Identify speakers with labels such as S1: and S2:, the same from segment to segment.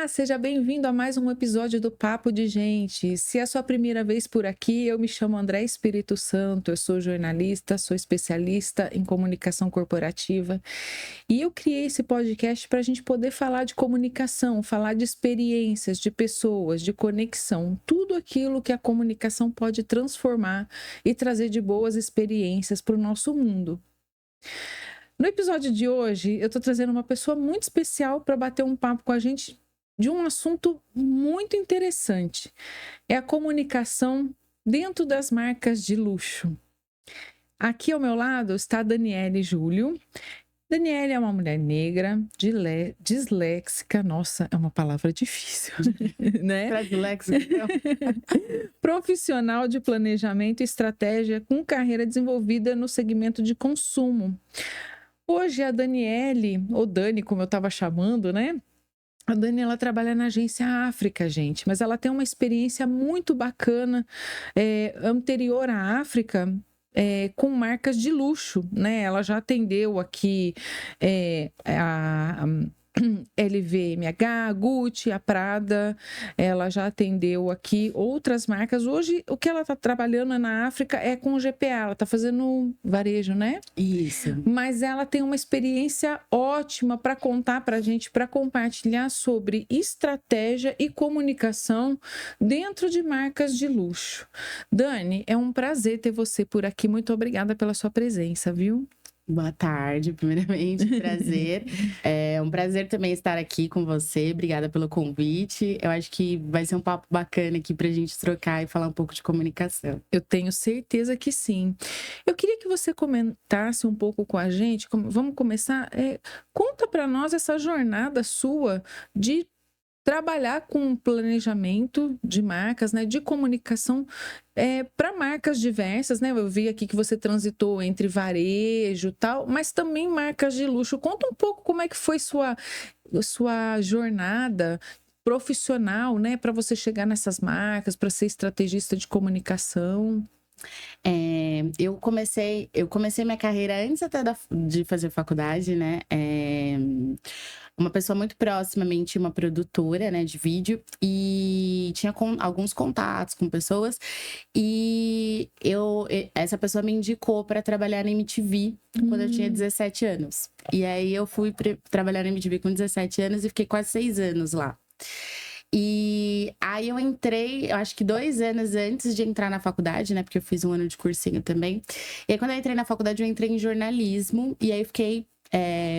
S1: Seja bem-vindo a mais um episódio do Papo de Gente. Se é a sua primeira vez por aqui, eu me chamo André Espírito Santo, eu sou jornalista, sou especialista em comunicação corporativa e eu criei esse podcast para a gente poder falar de comunicação, falar de experiências, de pessoas, de conexão, tudo aquilo que a comunicação pode transformar e trazer de boas experiências para o nosso mundo. No episódio de hoje, eu estou trazendo uma pessoa muito especial para bater um papo com a gente de um assunto muito interessante. É a comunicação dentro das marcas de luxo. Aqui ao meu lado está a Daniele Júlio. Daniele é uma mulher negra, disléxica, nossa, é uma palavra difícil, né?
S2: Disléxica, então.
S1: Profissional de planejamento e estratégia com carreira desenvolvida no segmento de consumo. Hoje a Daniele, ou Dani, como eu estava chamando, né? A Dani, ela trabalha na agência África, gente, mas ela tem uma experiência muito bacana, anterior à África, com marcas de luxo, né? Ela já atendeu aqui a LVMH, Gucci, a Prada, ela já atendeu aqui outras marcas. Hoje, o que ela está trabalhando na África é com o GPA, ela está fazendo varejo, né?
S2: Isso.
S1: Mas ela tem uma experiência ótima para contar para a gente, para compartilhar sobre estratégia e comunicação dentro de marcas de luxo. Dani, é um prazer ter você por aqui. Muito obrigada pela sua presença, viu?
S2: Boa tarde, primeiramente, prazer. É um prazer também estar aqui com você. Obrigada pelo convite. Eu acho que vai ser um papo bacana aqui pra gente trocar e falar um pouco de comunicação.
S1: Eu tenho certeza que sim. Eu queria que você comentasse um pouco com a gente. Vamos começar? Conta para nós essa jornada sua de trabalhar com planejamento de marcas, né, de comunicação para marcas diversas, né? Eu vi aqui que você transitou entre varejo e tal, mas também marcas de luxo. Conta um pouco como é que foi sua jornada profissional, né, para você chegar nessas marcas, para ser estrategista de comunicação.
S2: Eu comecei minha carreira antes até de fazer faculdade, né? Uma pessoa muito próxima a mim tinha uma produtora, né, de vídeo e tinha alguns contatos com pessoas e essa pessoa me indicou para trabalhar na MTV quando eu tinha 17 anos. E aí eu fui trabalhar na MTV com 17 anos e fiquei quase 6 anos lá. E aí eu entrei, eu acho que 2 anos antes de entrar na faculdade, né? Porque eu fiz um ano de cursinho também. E aí quando eu entrei na faculdade, eu entrei em jornalismo. E aí eu fiquei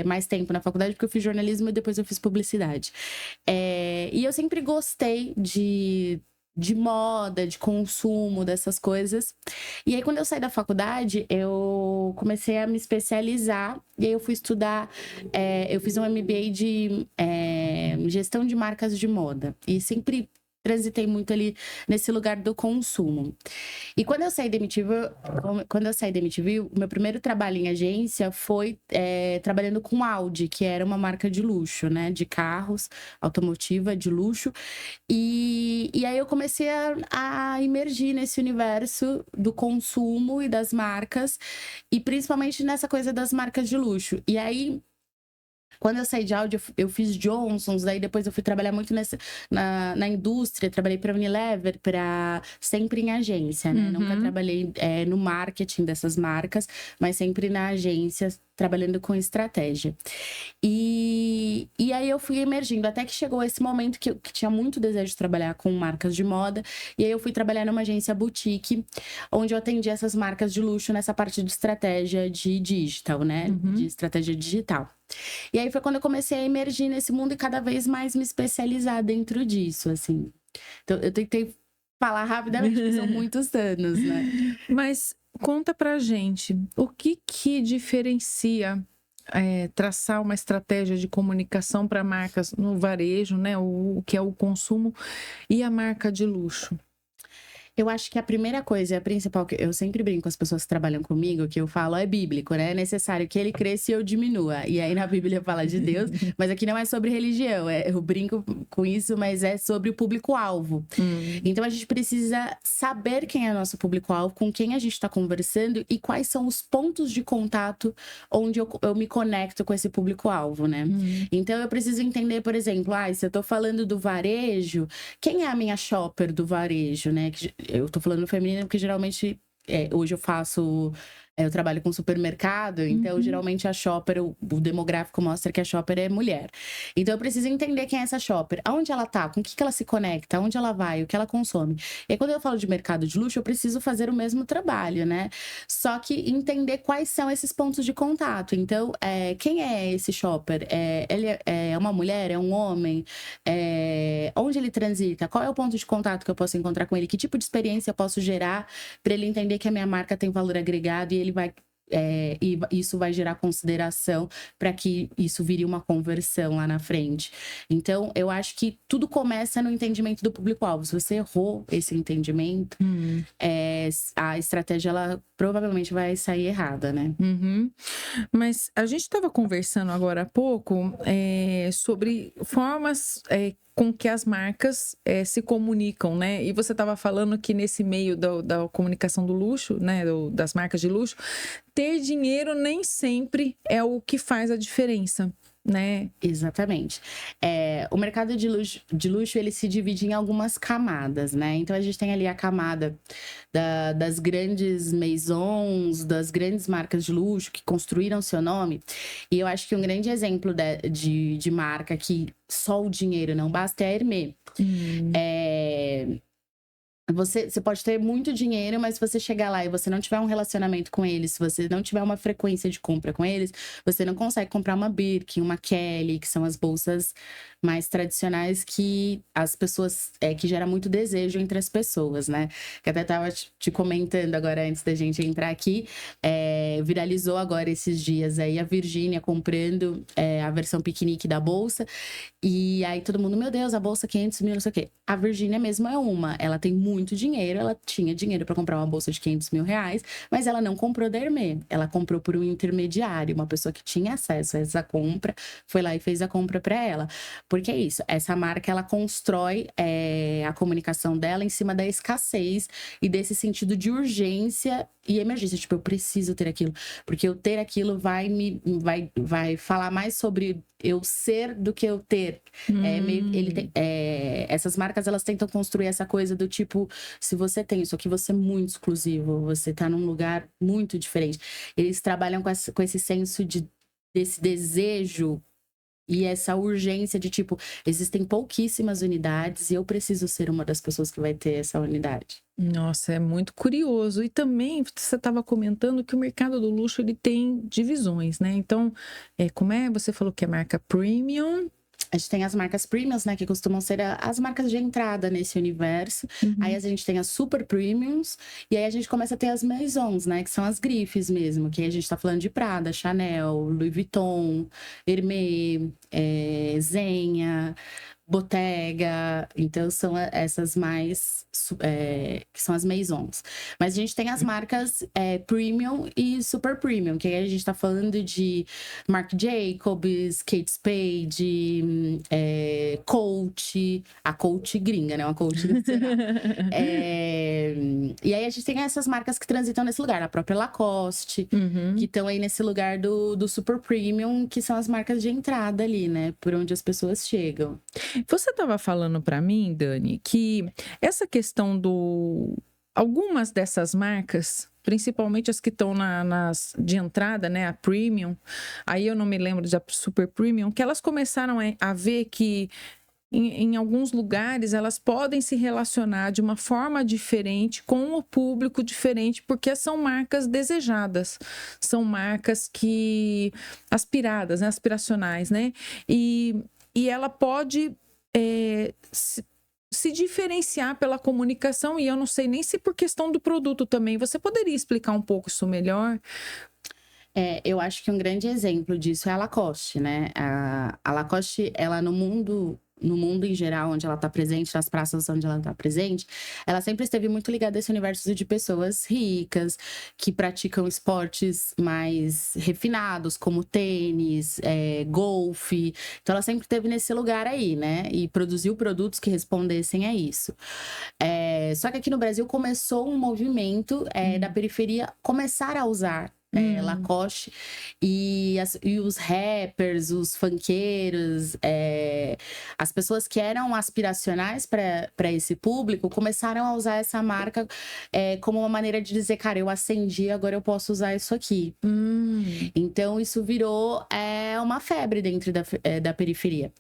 S2: mais tempo na faculdade, porque eu fiz jornalismo e depois eu fiz publicidade. E eu sempre gostei de moda, de consumo, dessas coisas. E aí, quando eu saí da faculdade, eu comecei a me especializar. E aí, eu fui estudar... eu fiz um MBA de gestão de marcas de moda. E sempre transitei muito ali nesse lugar do consumo. E quando eu saí da MTV, o meu primeiro trabalho em agência foi trabalhando com Audi, que era uma marca de luxo, né? De carros, automotiva, de luxo. E aí eu comecei a imergir nesse universo do consumo e das marcas, e principalmente nessa coisa das marcas de luxo. E aí, quando eu saí de Audi, eu fiz Johnson's, daí depois eu fui trabalhar muito na indústria, trabalhei para Unilever, sempre em agência, né? Nunca trabalhei no marketing dessas marcas, mas sempre na agência, trabalhando com estratégia. E aí eu fui emergindo, até que chegou esse momento que tinha muito desejo de trabalhar com marcas de moda, e aí eu fui trabalhar numa agência boutique, onde eu atendi essas marcas de luxo nessa parte de estratégia de digital, né? De estratégia digital. E aí foi quando eu comecei a emergir nesse mundo e cada vez mais me especializar dentro disso, assim. Então, eu tentei falar rapidamente, porque são muitos anos, né?
S1: Mas conta pra gente, o que diferencia traçar uma estratégia de comunicação para marcas no varejo, né? O que é o consumo e a marca de luxo?
S2: Eu acho que a primeira coisa e a principal, que eu sempre brinco com as pessoas que trabalham comigo, que eu falo é bíblico, né? É necessário que ele cresça e eu diminua. E aí na Bíblia fala de Deus, mas aqui não é sobre religião. Eu brinco com isso, mas é sobre o público-alvo. Então a gente precisa saber quem é o nosso público-alvo, com quem a gente está conversando e quais são os pontos de contato onde eu me conecto com esse público-alvo, né? Então eu preciso entender, por exemplo, se eu tô falando do varejo, quem é a minha shopper do varejo, né? Eu tô falando feminino porque geralmente hoje eu trabalho com supermercado, então geralmente a shopper, o demográfico mostra que a shopper é mulher. Então eu preciso entender quem é essa shopper, aonde ela tá, com o que ela se conecta, aonde ela vai, o que ela consome. E aí, quando eu falo de mercado de luxo, eu preciso fazer o mesmo trabalho, né? Só que entender quais são esses pontos de contato. Então, quem é esse shopper? Ele é uma mulher? É um homem? Onde ele transita? Qual é o ponto de contato que eu posso encontrar com ele? Que tipo de experiência eu posso gerar para ele entender que a minha marca tem valor agregado e ele vai e isso vai gerar consideração para que isso vire uma conversão lá na frente. Então, eu acho que tudo começa no entendimento do público-alvo. Se você errou esse entendimento, a estratégia ela provavelmente vai sair errada, né?
S1: Mas a gente estava conversando agora há pouco sobre formas com que as marcas se comunicam, né? E você estava falando que nesse meio da comunicação do luxo, né? Das marcas de luxo, ter dinheiro nem sempre é o que faz a diferença, né?
S2: Exatamente. O mercado de luxo, ele se divide em algumas camadas, né? Então, a gente tem ali a camada das grandes maisons, das grandes marcas de luxo que construíram seu nome. E eu acho que um grande exemplo de marca que só o dinheiro não basta é a Hermès. Você pode ter muito dinheiro, mas se você chegar lá e você não tiver um relacionamento com eles, se você não tiver uma frequência de compra com eles, você não consegue comprar uma Birkin, uma Kelly, que são as bolsas mais tradicionais que as pessoas, que gera muito desejo entre as pessoas, né? Que até tava te comentando agora antes da gente entrar aqui, viralizou agora esses dias aí a Virgínia comprando a versão piquenique da bolsa, e aí todo mundo, meu Deus, a bolsa 500 mil, não sei o quê. A Virgínia mesmo é ela tem muito dinheiro, ela tinha dinheiro para comprar uma bolsa de 500 mil reais, mas ela não comprou da Hermès, ela comprou por um intermediário, uma pessoa que tinha acesso a essa compra, foi lá e fez a compra para ela. Porque é isso, essa marca, ela constrói a comunicação dela em cima da escassez e desse sentido de urgência e emergência. Tipo, eu preciso ter aquilo, porque eu ter aquilo vai falar mais sobre eu ser do que eu ter. Essas marcas, elas tentam construir essa coisa do tipo, se você tem isso aqui, você é muito exclusivo, você tá num lugar muito diferente. Eles trabalham com esse senso desse desejo e essa urgência de tipo, existem pouquíssimas unidades e eu preciso ser uma das pessoas que vai ter essa unidade.
S1: Nossa, é muito curioso. E também você estava comentando que o mercado do luxo ele tem divisões, né? Então, você falou que é marca premium.
S2: A gente tem as marcas premiums, né, que costumam ser as marcas de entrada nesse universo. Aí a gente tem as super premiums, e aí a gente começa a ter as maisons, né, que são as grifes mesmo, que aí a gente tá falando de Prada, Chanel, Louis Vuitton, Hermès, Zegna, Bottega. Então são essas mais que são as maisons. Mas a gente tem as marcas premium e super premium, que aí a gente tá falando de Marc Jacobs, Kate Spade, Coach, a Coach gringa, né? Uma Coach nacional. E aí a gente tem essas marcas que transitam nesse lugar, a própria Lacoste, que estão aí nesse lugar do super premium, que são as marcas de entrada ali, né? Por onde as pessoas chegam.
S1: Você estava falando para mim, Dani, que essa questão algumas dessas marcas, principalmente as que estão nas de entrada, né, a premium, aí eu não me lembro da super premium, que elas começaram a ver que em alguns lugares elas podem se relacionar de uma forma diferente com o público diferente, porque são marcas desejadas, são marcas que aspiradas, né, aspiracionais, né? E ela pode se diferenciar pela comunicação, e eu não sei nem se por questão do produto também. Você poderia explicar um pouco isso melhor?
S2: Eu acho que um grande exemplo disso é a Lacoste, né? A Lacoste, ela no mundo no mundo em geral, onde ela está presente, nas praças onde ela está presente, ela sempre esteve muito ligada a esse universo de pessoas ricas, que praticam esportes mais refinados, como tênis, golfe. Então, ela sempre esteve nesse lugar aí, né? E produziu produtos que respondessem a isso. Só que aqui no Brasil começou um movimento da periferia começar a usar Lacoste, e os rappers, os funkeiros, as pessoas que eram aspiracionais para esse público começaram a usar essa marca como uma maneira de dizer, cara, eu acendi, agora eu posso usar isso aqui. Então isso virou uma febre dentro da periferia.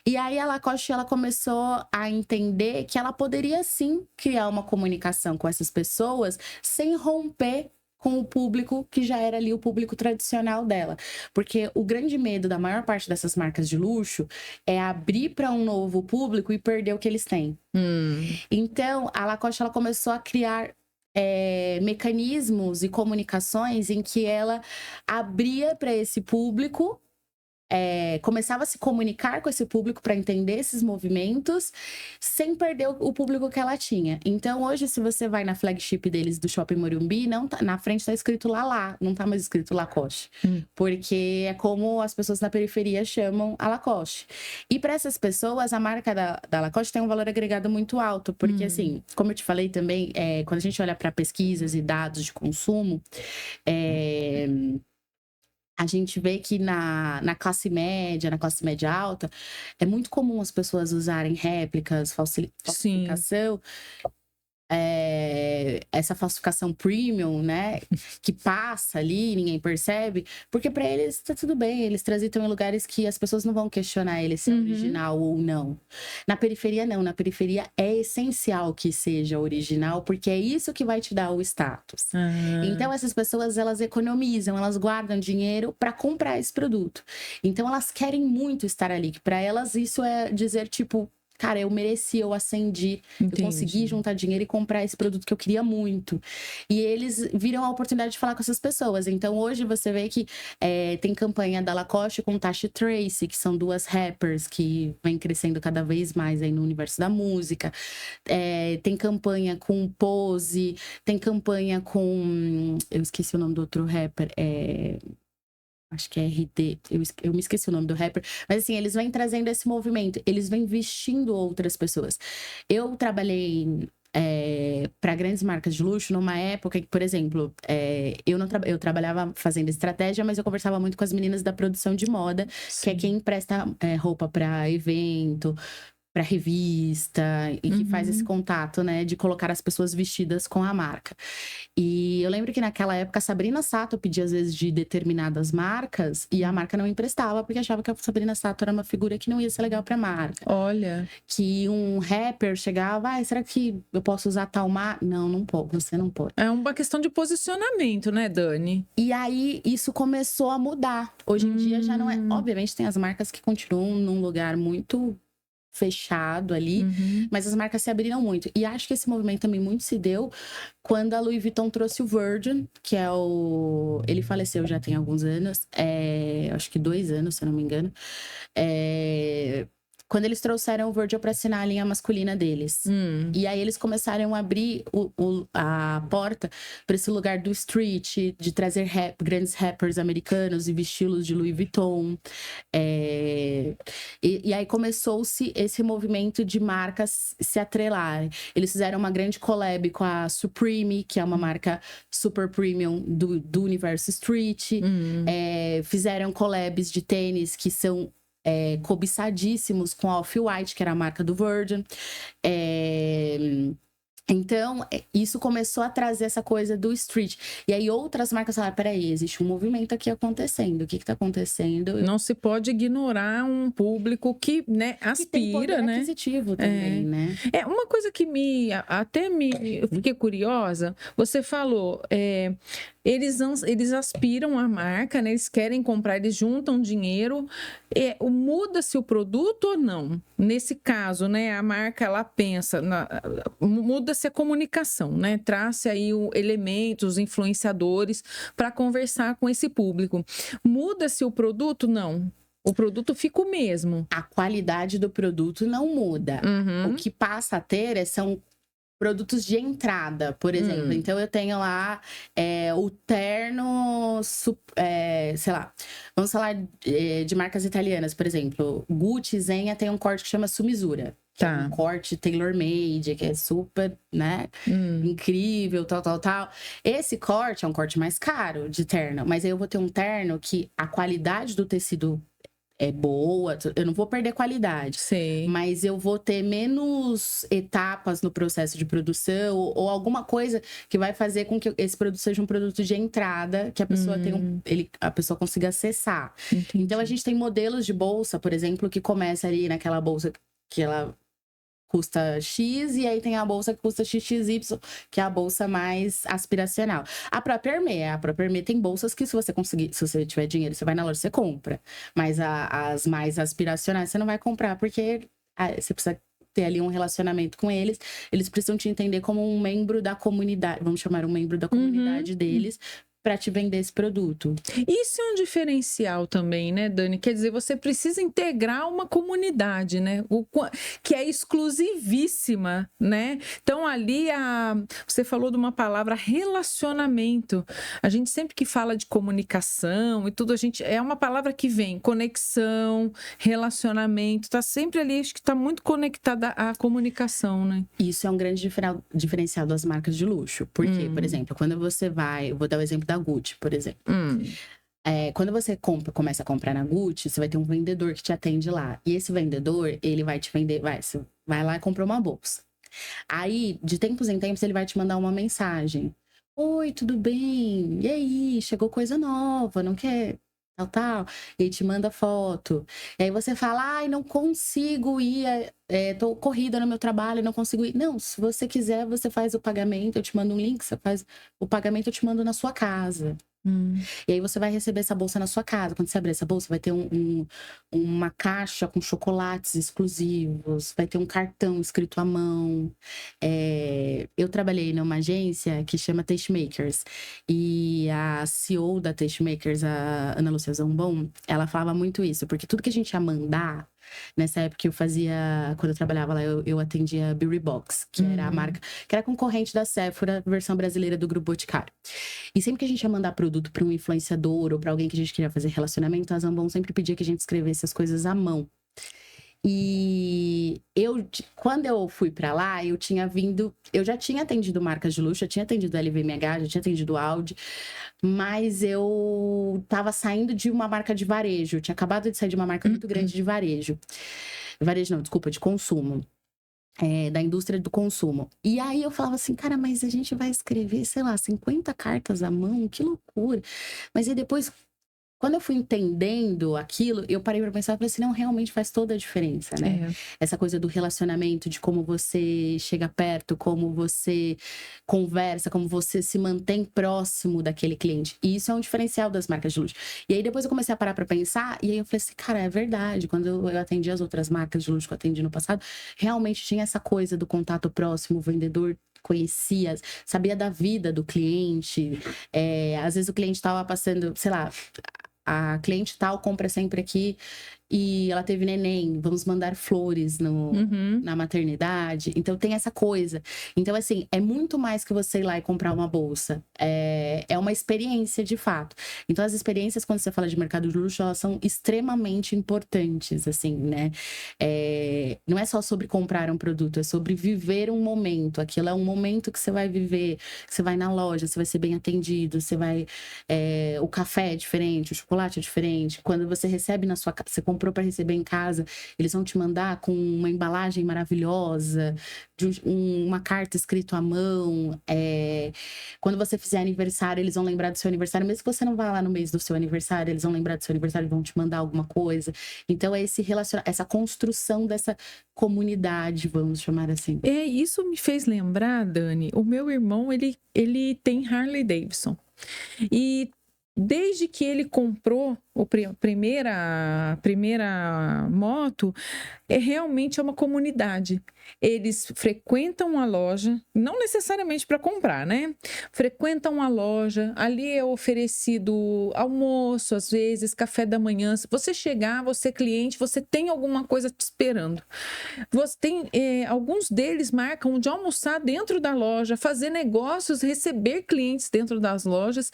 S2: E aí a Lacoste, ela começou a entender que ela poderia sim criar uma comunicação com essas pessoas sem romper com o público que já era ali o público tradicional dela. Porque o grande medo da maior parte dessas marcas de luxo é abrir para um novo público e perder o que eles têm. Então, a Lacoste, ela começou a criar mecanismos e comunicações em que ela abria para esse público, começava a se comunicar com esse público para entender esses movimentos, sem perder o público que ela tinha. Então, hoje, se você vai na flagship deles do Shopping Morumbi, não tá, na frente está escrito Lala, não tá mais escrito Lacoste. Porque é como as pessoas na periferia chamam a Lacoste. E para essas pessoas, a marca da Lacoste tem um valor agregado muito alto, porque assim, como eu te falei também, quando a gente olha para pesquisas e dados de consumo, a gente vê que na classe média, na classe média alta, é muito comum as pessoas usarem réplicas, falsificação. Essa falsificação premium, né, que passa ali, ninguém percebe, porque para eles tá tudo bem, eles transitam em lugares que as pessoas não vão questionar ele se é original ou não. Na periferia não, na periferia é essencial que seja original, porque é isso que vai te dar o status. Então essas pessoas, elas economizam, elas guardam dinheiro para comprar esse produto. Então elas querem muito estar ali, que para elas isso é dizer tipo, cara, eu mereci, eu acendi, eu consegui juntar dinheiro e comprar esse produto que eu queria muito. E eles viram a oportunidade de falar com essas pessoas. Então, hoje você vê que tem campanha da Lacoste com Tasha Tracie, que são duas rappers que vem crescendo cada vez mais aí no universo da música. Tem campanha com Pose, tem campanha com... Eu esqueci o nome do outro rapper, acho que é RD, eu me esqueci o nome do rapper. Mas assim, eles vêm trazendo esse movimento, eles vêm vestindo outras pessoas. Eu trabalhei para grandes marcas de luxo numa época que, por exemplo, eu trabalhava fazendo estratégia, mas eu conversava muito com as meninas da produção de moda, que é quem empresta roupa para evento, para revista, e que faz esse contato, né, de colocar as pessoas vestidas com a marca. E eu lembro que naquela época a Sabrina Sato pedia às vezes de determinadas marcas e a marca não emprestava porque achava que a Sabrina Sato era uma figura que não ia ser legal para a marca.
S1: Olha.
S2: Que um rapper chegava, será que eu posso usar tal marca? Não, não pode, você não pode.
S1: É uma questão de posicionamento, né, Dani?
S2: E aí isso começou a mudar. Hoje em dia já não é... Obviamente tem as marcas que continuam num lugar muito fechado ali, mas as marcas se abriram muito. E acho que esse movimento também muito se deu quando a Louis Vuitton trouxe o Virgin, que é ele faleceu já tem alguns anos, acho que 2 anos, se eu não me engano. Quando eles trouxeram o Virgil para assinar a linha masculina deles. E aí eles começaram a abrir a porta para esse lugar do street, de trazer grandes rappers americanos e vesti-los de Louis Vuitton. E aí começou-se esse movimento de marcas se atrelarem. Eles fizeram uma grande collab com a Supreme, que é uma marca super premium do universo street. Fizeram collabs de tênis que são cobiçadíssimos com a Off-White, que era a marca do Virgin. Então, isso começou a trazer essa coisa do street. E aí outras marcas falaram, peraí, existe um movimento aqui acontecendo. O que está acontecendo?
S1: Não se pode ignorar um público que, né, aspira,
S2: que tem poder
S1: né?
S2: aquisitivo também, né?
S1: Uma coisa que eu fiquei curiosa, você falou, eles aspiram à marca, né? Eles querem comprar, eles juntam dinheiro. Muda-se o produto ou não? Nesse caso, né? A marca, ela pensa, muda-se a comunicação, né? Traz aí elementos, influenciadores para conversar com esse público. Muda-se o produto? Não. O produto fica o mesmo.
S2: A qualidade do produto não muda. O que passa a ter são produtos de entrada, por exemplo. Então, eu tenho lá o terno, sei lá, vamos falar de marcas italianas, por exemplo. Gucci, Zegna tem um corte que chama Sumisura.
S1: Tá.
S2: Um corte tailor-made, que é super, né, incrível, tal. Esse corte é um corte mais caro de terno, mas aí eu vou ter um terno que a qualidade do tecido é boa, eu não vou perder qualidade.
S1: Sei.
S2: Mas eu vou ter menos etapas no processo de produção ou alguma coisa que vai fazer com que esse produto seja um produto de entrada, que a pessoa a pessoa consiga acessar.
S1: Entendi.
S2: Então, a gente tem modelos de bolsa, por exemplo, que começa ali naquela bolsa que ela custa X, e aí tem a bolsa que custa XXY, que é a bolsa mais aspiracional. A própria Hermès tem bolsas que se você tiver dinheiro, você vai na loja, você compra. Mas as mais aspiracionais você não vai comprar, porque você precisa ter ali um relacionamento com eles. Eles precisam te entender como um membro da comunidade, vamos chamar um membro da comunidade deles, para te vender esse produto.
S1: Isso é um diferencial também, né, Dani? Quer dizer, você precisa integrar uma comunidade, né? Que é exclusivíssima, né? Então, ali, você falou de uma palavra relacionamento. A gente sempre que fala de comunicação e tudo, é uma palavra que vem conexão, relacionamento, tá sempre ali, acho que tá muito conectada à comunicação, né?
S2: Isso é um grande diferencial das marcas de luxo. Porque, por exemplo, quando você eu vou dar o exemplo da Gucci, por exemplo. Quando você começa a comprar na Gucci, você vai ter um vendedor que te atende lá. E esse vendedor, ele vai te vender, você vai lá e compra uma bolsa. Aí, de tempos em tempos, ele vai te mandar uma mensagem. Oi, tudo bem? E aí, chegou coisa nova, não quer? Tal. E ele te manda foto. E aí você fala, ai, não consigo ir, tô corrida no meu trabalho, não consigo ir. Não, se você quiser, você faz o pagamento, eu te mando um link, você faz o pagamento, eu te mando na sua casa. E aí você vai receber essa bolsa na sua casa. Quando você abrir essa bolsa, vai ter uma caixa com chocolates exclusivos, vai ter um cartão escrito à mão. Eu trabalhei numa agência que chama Tastemakers. E a CEO da Tastemakers, a Ana Lúcia Zambon, ela falava muito isso. Porque tudo que a gente ia mandar, nessa época eu fazia, quando eu trabalhava lá, eu atendia a Beauty Box, que era a marca, que era concorrente da Sephora, versão brasileira do Grupo Boticário. E sempre que a gente ia mandar produto para um influenciador ou para alguém que a gente queria fazer relacionamento, a Zambon sempre pedia que a gente escrevesse as coisas à mão. E quando eu fui para lá, eu já tinha atendido marcas de luxo, já tinha atendido LVMH, já tinha atendido Audi, mas eu tava saindo de uma marca de varejo, eu tinha acabado de sair de uma marca muito grande de varejo. Varejo não, desculpa, de consumo. Da indústria do consumo. E aí eu falava assim, cara, mas a gente vai escrever, sei lá, 50 cartas à mão, que loucura. Mas aí depois, quando eu fui entendendo aquilo, eu parei pra pensar e falei assim, não, realmente faz toda a diferença, né? Essa coisa do relacionamento, de como você chega perto, como você conversa, como você se mantém próximo daquele cliente. E isso é um diferencial das marcas de luxo. E aí depois eu comecei a parar pra pensar, e aí eu falei assim, cara, é verdade. Quando eu atendi as outras marcas de luxo que eu atendi no passado, realmente tinha essa coisa do contato próximo, o vendedor conhecia, sabia da vida do cliente. Às vezes o cliente estava passando, sei lá, a cliente tal compra sempre aqui e ela teve neném, vamos mandar flores na maternidade. Então tem essa coisa. Então, assim, é muito mais que você ir lá e comprar uma bolsa. É uma experiência de fato. Então, as experiências, quando você fala de mercado de luxo, elas são extremamente importantes, assim, né? Não é só sobre comprar um produto, é sobre viver um momento. Aquilo é um momento que você vai viver, você vai na loja, você vai ser bem atendido, você vai... o café é diferente, o chocolate é diferente. Quando você recebe na sua casa, você comprou para receber em casa, eles vão te mandar com uma embalagem maravilhosa, uma carta escrita à mão. Quando você fizer aniversário, eles vão lembrar do seu aniversário, mesmo que você não vá lá no mês do seu aniversário, eles vão lembrar do seu aniversário e vão te mandar alguma coisa. Então é essa construção dessa comunidade, vamos chamar assim.
S1: Isso me fez lembrar, Dani, o meu irmão, ele tem Harley Davidson. E desde que ele comprou a primeira moto, realmente é uma comunidade. Eles frequentam a loja, não necessariamente para comprar, né? Frequentam a loja, ali é oferecido almoço, às vezes, café da manhã. Se você chegar, você é cliente, você tem alguma coisa te esperando. Você tem, alguns deles marcam de almoçar dentro da loja, fazer negócios, receber clientes dentro das lojas,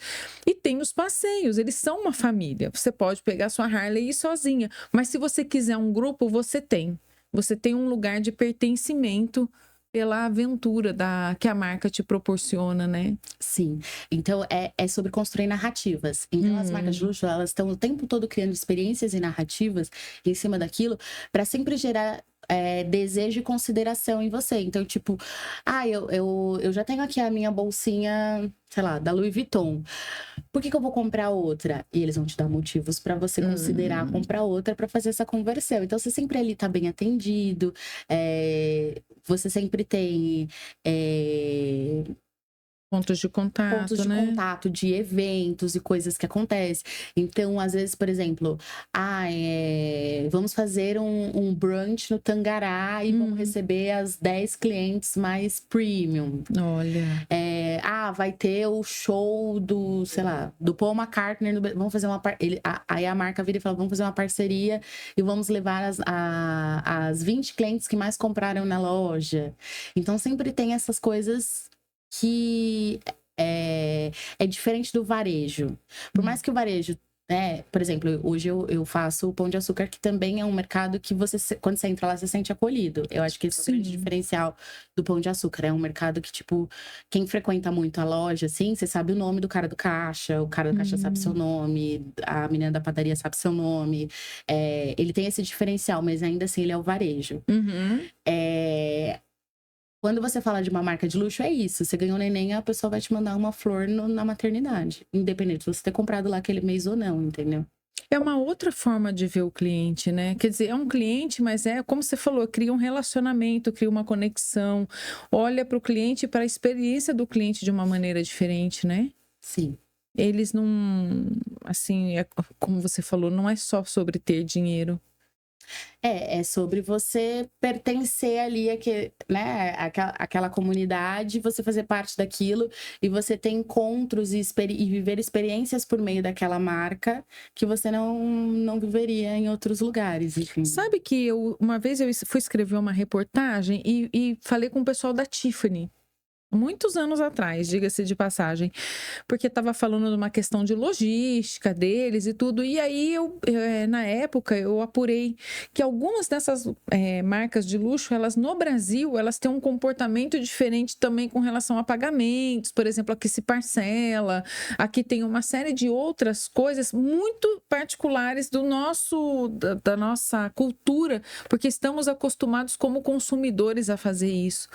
S1: e tem os passeios, eles são uma família. Você pode pegar sua Harley e ir sozinha, mas se você quiser um grupo, você tem. Você tem um lugar de pertencimento pela aventura que a marca te proporciona, né?
S2: Sim. Então, é sobre construir narrativas. Então, as marcas de luxo, elas estão o tempo todo criando experiências e narrativas em cima daquilo para sempre gerar desejo e consideração em você. Então, tipo, eu já tenho aqui a minha bolsinha, sei lá, da Louis Vuitton. Por que eu vou comprar outra? E eles vão te dar motivos para você considerar comprar outra para fazer essa conversão. Então, você sempre ali tá bem atendido, você sempre tem
S1: pontos de contato, né?
S2: contato de eventos e coisas que acontecem. Então, às vezes, por exemplo, vamos fazer um brunch no Tangará e vamos receber as 10 clientes mais premium.
S1: Olha.
S2: Vai ter o show do, sei lá, do Paul McCartney. Vamos fazer aí a marca vira e fala, vamos fazer uma parceria e vamos levar as 20 clientes que mais compraram na loja. Então, sempre tem essas coisas que é diferente do varejo. Por mais que o varejo, por exemplo, hoje eu faço o Pão de Açúcar, que também é um mercado que quando você entra lá, você se sente acolhido. Eu acho que esse é o grande diferencial do Pão de Açúcar. É um mercado que, tipo, quem frequenta muito a loja, assim, você sabe o nome do cara do caixa, o cara do caixa sabe seu nome, a menina da padaria sabe seu nome. Ele tem esse diferencial, mas ainda assim ele é o varejo. Quando você fala de uma marca de luxo, é isso. Você ganhou neném, a pessoa vai te mandar uma flor na maternidade. Independente de você ter comprado lá aquele mês ou não, entendeu?
S1: É uma outra forma de ver o cliente, né? Quer dizer, é um cliente, mas como você falou, cria um relacionamento, cria uma conexão. Olha para o cliente, para a experiência do cliente de uma maneira diferente, né?
S2: Sim.
S1: Eles não... Assim, como você falou, não é só sobre ter dinheiro.
S2: É sobre você pertencer ali àquela comunidade, você fazer parte daquilo e você ter encontros e viver experiências por meio daquela marca que você não viveria em outros lugares, enfim.
S1: Sabe que uma vez eu fui escrever uma reportagem e falei com o pessoal da Tiffany. Muitos anos atrás, diga-se de passagem, porque estava falando de uma questão de logística deles e tudo, e aí na época, eu apurei que algumas dessas marcas de luxo, elas no Brasil, elas têm um comportamento diferente também com relação a pagamentos, por exemplo, aqui se parcela, aqui tem uma série de outras coisas muito particulares da nossa cultura, porque estamos acostumados como consumidores a fazer isso.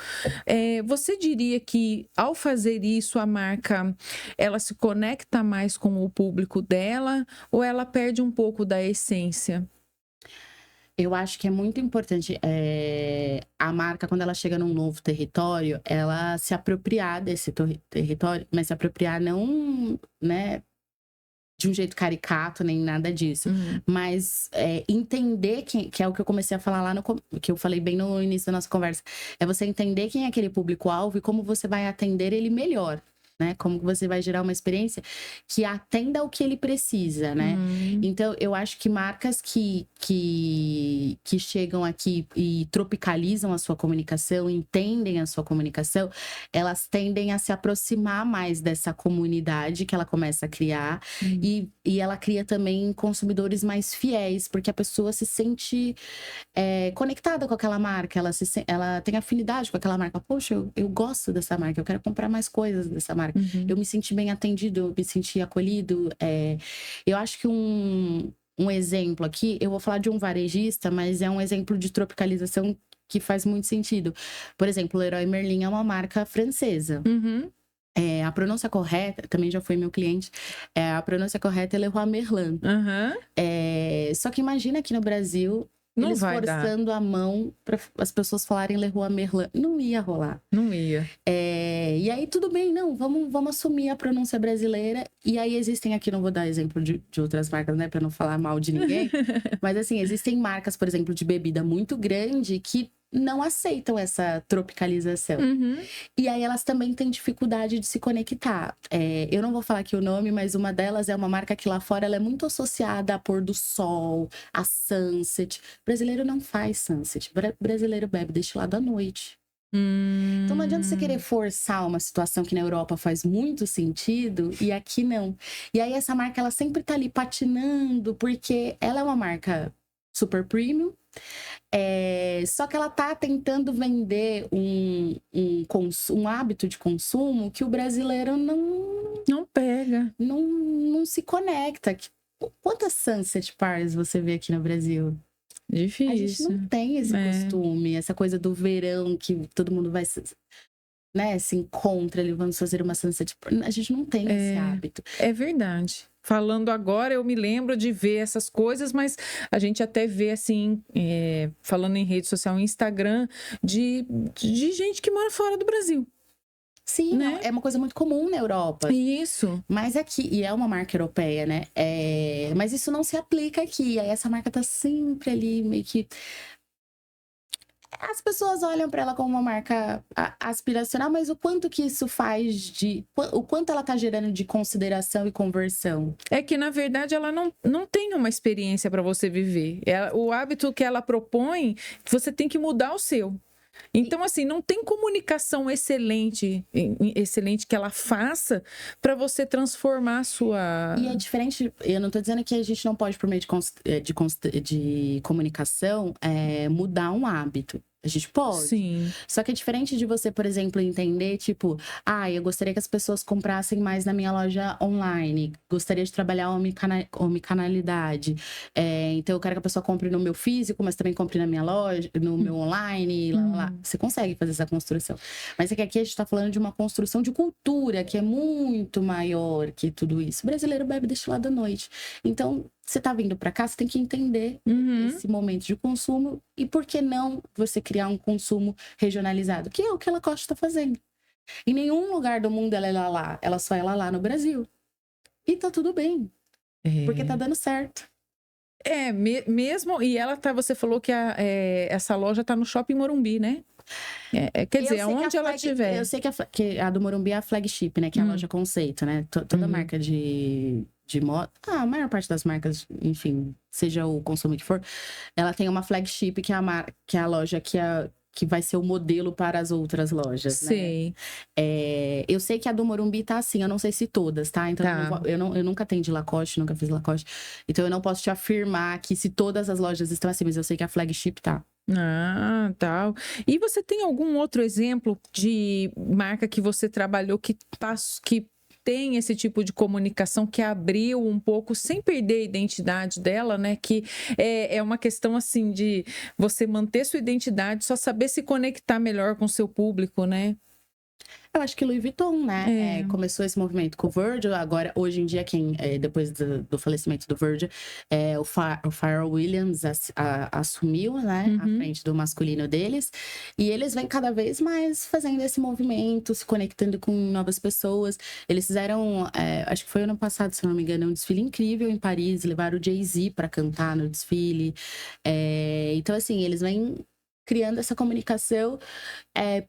S1: Você diria que ao fazer isso a marca ela se conecta mais com o público dela ou ela perde um pouco da essência?
S2: Eu acho que é muito importante a marca, quando ela chega num novo território, ela se apropriar desse território, mas se apropriar não, né, de um jeito caricato, nem nada disso. Mas entender que é o que eu comecei a falar que eu falei bem no início da nossa conversa. É você entender quem é aquele público-alvo e como você vai atender ele melhor. Né? Como você vai gerar uma experiência que atenda ao que ele precisa, né? Então, eu acho que marcas que chegam aqui e tropicalizam a sua comunicação, entendem a sua comunicação, elas tendem a se aproximar mais dessa comunidade que ela começa a criar e ela cria também consumidores mais fiéis, porque a pessoa se sente conectada com aquela marca, ela tem afinidade com aquela marca. Poxa, eu gosto dessa marca, eu quero comprar mais coisas dessa marca. Eu me senti bem atendido, eu me senti acolhido. Eu acho que um exemplo aqui, eu vou falar de um varejista, mas é um exemplo de tropicalização que faz muito sentido. Por exemplo, o Leroy Merlin é uma marca francesa. A pronúncia correta, também já foi meu cliente, a pronúncia correta é Leroy Merlin. Só que imagina aqui no Brasil,
S1: Não
S2: eles
S1: vai dar.
S2: forçando a mão para as pessoas falarem Leroy Merlin. Não ia rolar.
S1: Não ia.
S2: E aí, tudo bem, não, vamos assumir a pronúncia brasileira. E aí, existem aqui, não vou dar exemplo de outras marcas, né, para não falar mal de ninguém. Mas, assim, existem marcas, por exemplo, de bebida muito grande que não aceitam essa tropicalização.
S1: Uhum.
S2: E aí, elas também têm dificuldade de se conectar. Eu não vou falar aqui o nome, mas uma delas é uma marca que lá fora ela é muito associada a pôr do sol, a sunset. Brasileiro não faz sunset. Brasileiro bebe destilado à noite. Então não adianta você querer forçar uma situação que na Europa faz muito sentido e aqui não. E aí essa marca ela sempre tá ali patinando porque ela é uma marca super premium. Só que ela tá tentando vender um hábito de consumo que o brasileiro
S1: não pega,
S2: não se conecta. Quantas sunset bars você vê aqui no Brasil?
S1: Difícil.
S2: A gente não tem esse costume, essa coisa do verão que todo mundo vai, né, se encontra ali, vamos fazer uma sunset. A gente não tem esse hábito.
S1: É verdade. Falando agora, eu me lembro de ver essas coisas, mas a gente até vê, assim, falando em rede social, Instagram, de gente que mora fora do Brasil.
S2: Sim, né? É uma coisa muito comum na Europa.
S1: Isso.
S2: Mas aqui, e é uma marca europeia, né? Mas isso não se aplica aqui. Aí essa marca tá sempre ali, meio que... As pessoas olham para ela como uma marca aspiracional, mas o quanto que isso faz o quanto ela tá gerando de consideração e conversão?
S1: É que, na verdade, ela não tem uma experiência para você viver. O hábito que ela propõe, você tem que mudar o seu. Então, assim, não tem comunicação excelente que ela faça para você transformar a sua...
S2: E é diferente, eu não tô dizendo que a gente não pode, por meio de comunicação, mudar um hábito. A gente pode.
S1: Sim.
S2: Só que é diferente de você, por exemplo, entender, tipo, eu gostaria que as pessoas comprassem mais na minha loja online. Gostaria de trabalhar omnicanalidade. Então, eu quero que a pessoa compre no meu físico, mas também compre na minha loja, no meu online, lá. Você consegue fazer essa construção. Mas é que aqui a gente tá falando de uma construção de cultura que é muito maior que tudo isso. O brasileiro bebe destilado à noite. Então, você tá vindo para cá, você tem que entender esse momento de consumo e por que não você criar um consumo regionalizado, que é o que a Lacoste está fazendo. Em nenhum lugar do mundo ela é lá, ela só é lá no Brasil. E tá tudo bem, porque tá dando certo.
S1: Mesmo, e você falou que essa loja tá no Shopping Morumbi, né? Quer dizer, aonde ela estiver.
S2: Eu sei que a do Morumbi é a flagship, né? Que é a loja conceito, né? Toda marca de moda, a maior parte das marcas, enfim, seja o consumo que for, ela tem uma flagship que é a loja que vai ser o modelo para as outras lojas,
S1: Sim.
S2: né? Eu sei que a do Morumbi tá assim, eu não sei se todas, tá? Então, eu nunca atendi Lacoste, nunca fiz Lacoste. Então, eu não posso te afirmar que se todas as lojas estão assim, mas eu sei que a flagship tá.
S1: Tal. E você tem algum outro exemplo de marca que você trabalhou que tem esse tipo de comunicação que abriu um pouco, sem perder a identidade dela, né? Que é uma questão, assim, de você manter sua identidade, só saber se conectar melhor com o seu público, né?
S2: Eu acho que Louis Vuitton, né? Começou esse movimento com o Virgil. Agora, hoje em dia, depois do falecimento do Virgil, o Pharrell Williams assumiu, né? À frente do masculino deles. E eles vêm cada vez mais fazendo esse movimento, se conectando com novas pessoas. Eles fizeram, acho que foi ano passado, se não me engano, um desfile incrível em Paris. Levaram o Jay-Z para cantar no desfile. Então, assim, eles vêm criando essa comunicação,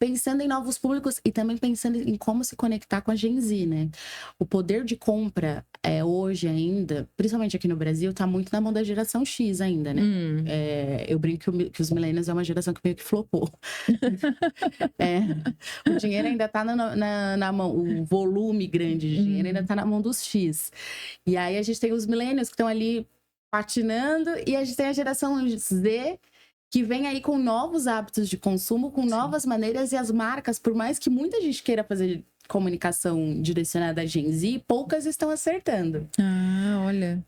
S2: pensando em novos públicos e também pensando em como se conectar com a Gen Z, né? O poder de compra, hoje ainda, principalmente aqui no Brasil, tá muito na mão da geração X ainda, né? Eu brinco que os millennials é uma geração que meio que flopou. O dinheiro ainda tá na mão, o volume grande de dinheiro ainda tá na mão dos X. E aí a gente tem os millennials que estão ali patinando e a gente tem a geração Z que vem aí com novos hábitos de consumo, com novas maneiras, e as marcas, por mais que muita gente queira fazer comunicação direcionada a Gen Z, poucas estão acertando.
S1: Ah, olha.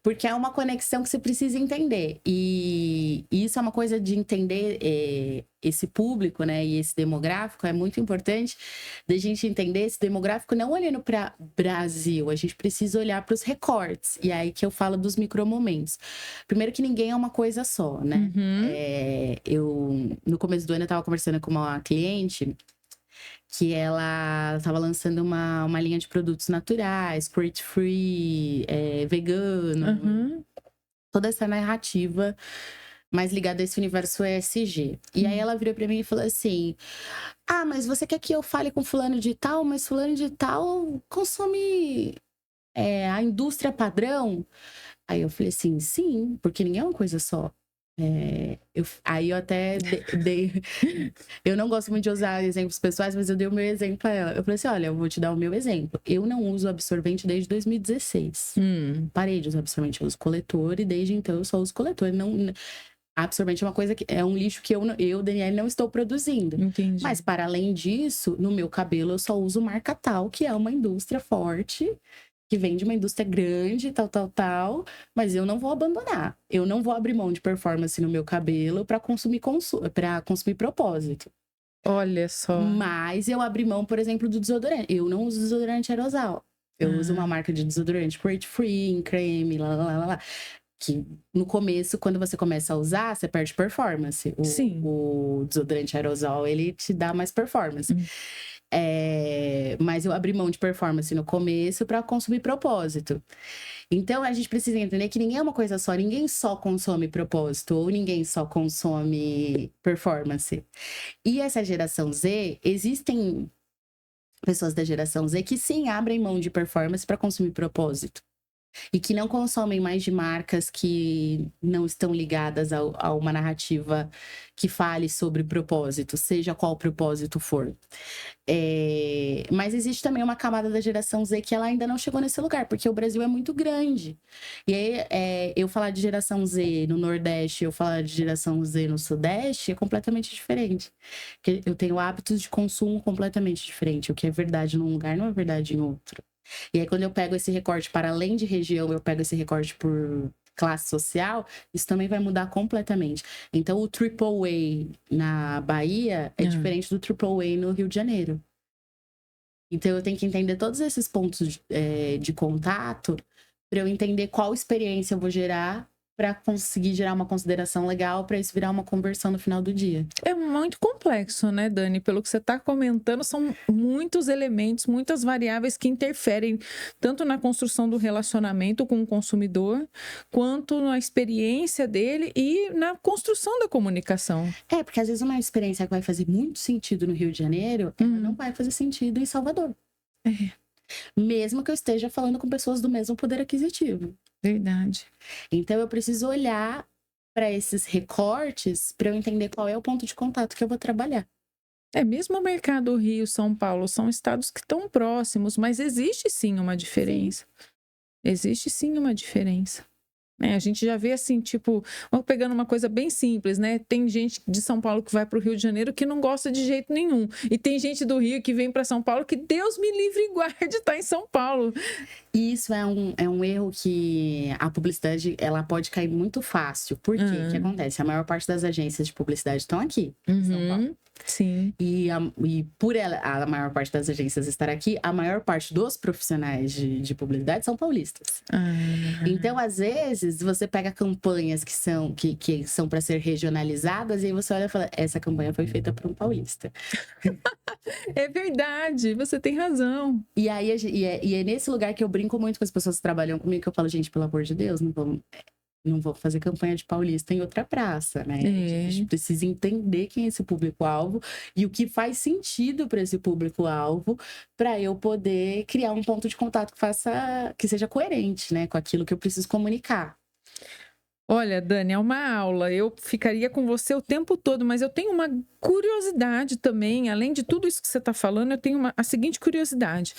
S2: Porque é uma conexão que você precisa entender. E isso é uma coisa de entender esse público, né? E esse demográfico é muito importante da gente entender esse demográfico não olhando para Brasil. A gente precisa olhar para os recortes. E é aí que eu falo dos micromomentos. Primeiro que ninguém é uma coisa só, né? No começo do ano, eu estava conversando com uma cliente que ela estava lançando uma linha de produtos naturais, cruelty free, vegano, toda essa narrativa mais ligada a esse universo ESG. E aí ela virou para mim e falou assim: ah, mas você quer que eu fale com fulano de tal, mas fulano de tal consome a indústria padrão? Aí eu falei assim, sim, porque ninguém é uma coisa só. Aí eu até dei. Eu não gosto muito de usar exemplos pessoais, mas eu dei o meu exemplo a ela. Eu falei assim: olha, eu vou te dar o meu exemplo. Eu não uso absorvente desde 2016. Parei de usar absorvente, eu uso coletor e desde então eu só uso coletor. Não, absorvente é uma coisa que é um lixo que eu, Daniela, não estou produzindo.
S1: Entendi.
S2: Mas para além disso, no meu cabelo eu só uso marca tal, que é uma indústria forte, que vem de uma indústria grande, tal, mas eu não vou abandonar. Eu não vou abrir mão de performance no meu cabelo para consumir propósito.
S1: Olha só.
S2: Mas eu abri mão, por exemplo, do desodorante. Eu não uso desodorante aerosol. Eu uso uma marca de desodorante cruelty free, em creme, lá. Que no começo, quando você começa a usar, você perde performance.
S1: Sim.
S2: O desodorante aerosol, ele te dá mais performance. Mas eu abri mão de performance no começo para consumir propósito. Então, a gente precisa entender que ninguém é uma coisa só. Ninguém só consome propósito ou ninguém só consome performance. E essa geração Z, existem pessoas da geração Z que sim abrem mão de performance para consumir propósito. E que não consomem mais de marcas que não estão ligadas a uma narrativa que fale sobre propósito, seja qual propósito for. Mas existe também uma camada da geração Z que ela ainda não chegou nesse lugar, porque o Brasil é muito grande. E aí, eu falar de geração Z no Nordeste, eu falar de geração Z no Sudeste, é completamente diferente. Porque eu tenho hábitos de consumo completamente diferentes. O que é verdade num lugar não é verdade em outro. E aí, quando eu pego esse recorte para além de região, eu pego esse recorte por classe social, isso também vai mudar completamente. Então, o AAA na Bahia é diferente do AAA no Rio de Janeiro. Então, eu tenho que entender todos esses pontos de contato para eu entender qual experiência eu vou gerar para conseguir gerar uma consideração legal, para isso virar uma conversão no final do dia.
S1: É muito complexo, né, Dani? Pelo que você está comentando, são muitos elementos, muitas variáveis que interferem tanto na construção do relacionamento com o consumidor, quanto na experiência dele e na construção da comunicação.
S2: Porque às vezes uma experiência que vai fazer muito sentido no Rio de Janeiro, ela não vai fazer sentido em Salvador. Mesmo que eu esteja falando com pessoas do mesmo poder aquisitivo.
S1: Verdade.
S2: Então, eu preciso olhar para esses recortes para eu entender qual é o ponto de contato que eu vou trabalhar.
S1: Mesmo o mercado Rio, São Paulo, são estados que estão próximos, mas existe sim uma diferença. Existe sim uma diferença. A gente já vê assim, tipo, vamos pegando uma coisa bem simples, né? Tem gente de São Paulo que vai para o Rio de Janeiro que não gosta de jeito nenhum. E tem gente do Rio que vem para São Paulo que Deus me livre e guarde estar em São Paulo.
S2: Isso é um erro que a publicidade ela pode cair muito fácil. Por quê? O que acontece? A maior parte das agências de publicidade estão aqui, em São Paulo.
S1: Sim.
S2: E por a maior parte das agências estar aqui, a maior parte dos profissionais de publicidade são paulistas. Então, às vezes, você pega campanhas que são para ser regionalizadas e aí você olha e fala, essa campanha foi feita por um paulista.
S1: É verdade, você tem razão.
S2: E aí, é nesse lugar que eu brinco muito com as pessoas que trabalham comigo, que eu falo, gente, pelo amor de Deus, não vou fazer campanha de paulista em outra praça, né? A gente precisa entender quem é esse público-alvo e o que faz sentido para esse público-alvo, para eu poder criar um ponto de contato que seja coerente, né, com aquilo que eu preciso comunicar.
S1: Olha, Dani, é uma aula. Eu ficaria com você o tempo todo, mas eu tenho uma curiosidade também. Além de tudo isso que você está falando, eu tenho a seguinte curiosidade.